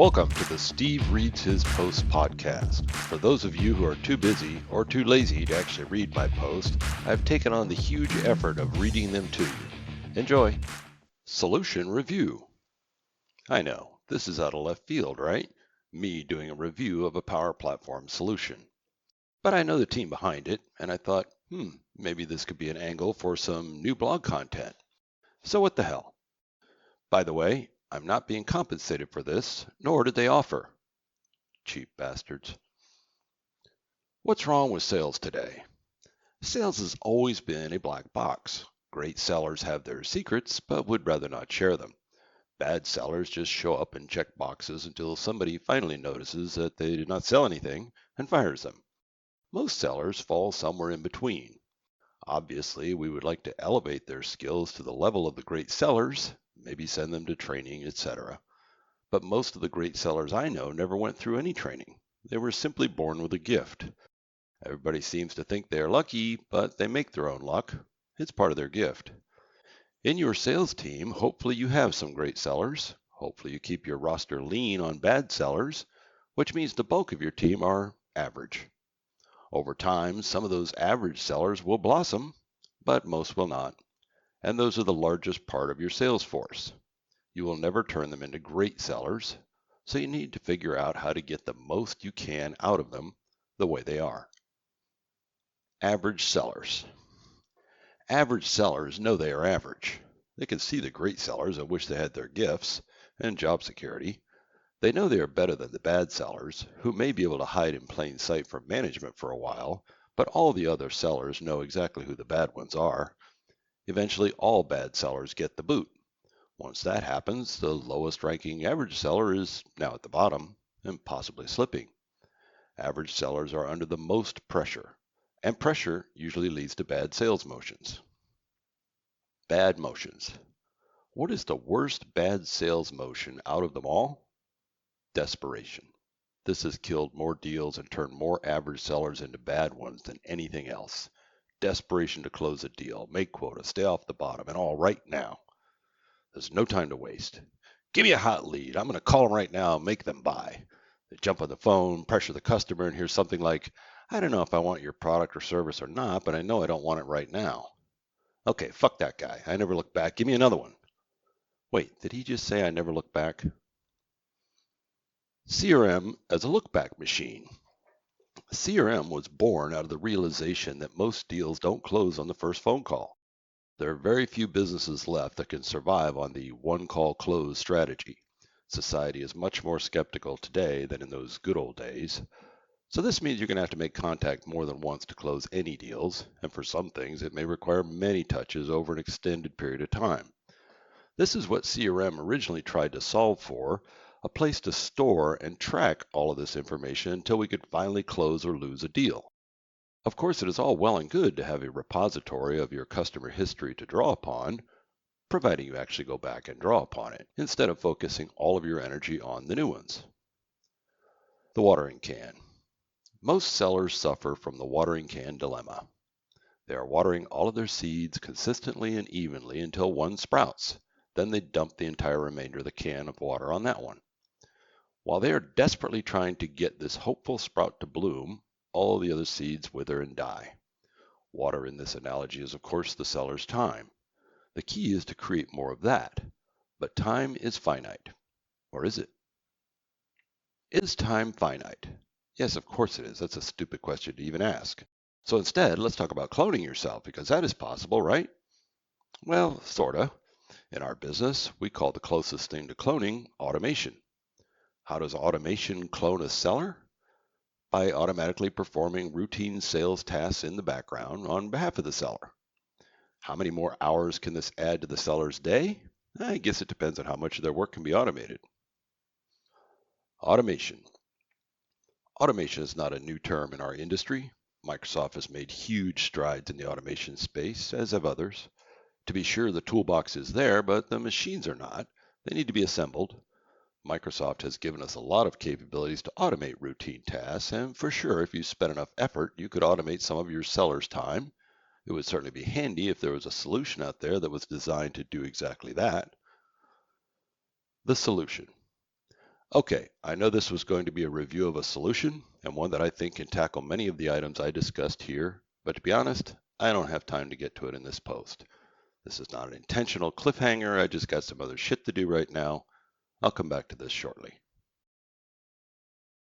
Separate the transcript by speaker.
Speaker 1: Welcome to the Steve Reads His Post podcast. For those of you who are too busy or too lazy to actually read my post, I've taken on the huge effort of reading them to you. Enjoy. Solution Review. I know, this is out of left field, right? Me doing a review of a Power Platform solution. But I know the team behind it, and I thought, maybe this could be an angle for some new blog content. So what the hell? By the way, I'm not being compensated for this, nor did they offer. Cheap bastards. What's wrong with sales today? Sales has always been a black box. Great sellers have their secrets, but would rather not share them. Bad sellers just show up and check boxes until somebody finally notices that they did not sell anything and fires them. Most sellers fall somewhere in between. Obviously, we would like to elevate their skills to the level of the great sellers, maybe send them to training, etc. But most of the great sellers I know never went through any training. They were simply born with a gift. Everybody seems to think they are lucky, but they make their own luck. It's part of their gift. In your sales team, hopefully you have some great sellers. Hopefully you keep your roster lean on bad sellers, which means the bulk of your team are average. Over time, some of those average sellers will blossom, but most will not. And those are the largest part of your sales force. You will never turn them into great sellers, so you need to figure out how to get the most you can out of them the way they are. Average sellers. Average sellers know they are average. They can see the great sellers and wish they had their gifts and job security. They know they are better than the bad sellers, who may be able to hide in plain sight from management for a while, but all the other sellers know exactly who the bad ones are. Eventually, all bad sellers get the boot. Once that happens, the lowest ranking average seller is now at the bottom and possibly slipping. Average sellers are under the most pressure, and pressure usually leads to bad sales motions. Bad motions. What is the worst bad sales motion out of them all? Desperation. This has killed more deals and turned more average sellers into bad ones than anything else. Desperation to close a deal, make quota, stay off the bottom, and all right now. There's no time to waste. Give me a hot lead. I'm going to call them right now and make them buy. They jump on the phone, pressure the customer, and hear something like, I don't know if I want your product or service or not, but I know I don't want it right now. Okay, fuck that guy. I never look back. Give me another one. Wait, did he just say I never look back? CRM as a look-back machine. CRM was born out of the realization that most deals don't close on the first phone call. There are very few businesses left that can survive on the one-call close strategy. Society is much more skeptical today than in those good old days. So this means you're going to have to make contact more than once to close any deals, and for some things it may require many touches over an extended period of time. This is what CRM originally tried to solve for, a place to store and track all of this information until we could finally close or lose a deal. Of course, it is all well and good to have a repository of your customer history to draw upon, providing you actually go back and draw upon it, instead of focusing all of your energy on the new ones. The watering can. Most sellers suffer from the watering can dilemma. They are watering all of their seeds consistently and evenly until one sprouts. Then they dump the entire remainder of the can of water on that one. While they are desperately trying to get this hopeful sprout to bloom, all the other seeds wither and die. Water in this analogy is, of course, the seller's time. The key is to create more of that. But time is finite. Or is it? Is time finite? Yes, of course it is. That's a stupid question to even ask. So instead, let's talk about cloning yourself, because that is possible, right? Well, sorta. In our business, we call the closest thing to cloning automation. How does automation clone a seller? By automatically performing routine sales tasks in the background on behalf of the seller. How many more hours can this add to the seller's day? I guess it depends on how much of their work can be automated. Automation. Automation is not a new term in our industry. Microsoft has made huge strides in the automation space, as have others. To be sure, the toolbox is there, but the machines are not. They need to be assembled. Microsoft has given us a lot of capabilities to automate routine tasks, and for sure, if you spent enough effort, you could automate some of your seller's time. It would certainly be handy if there was a solution out there that was designed to do exactly that. The solution. Okay, I know this was going to be a review of a solution, and one that I think can tackle many of the items I discussed here, but to be honest, I don't have time to get to it in this post. This is not an intentional cliffhanger, I just got some other shit to do right now. I'll come back to this shortly.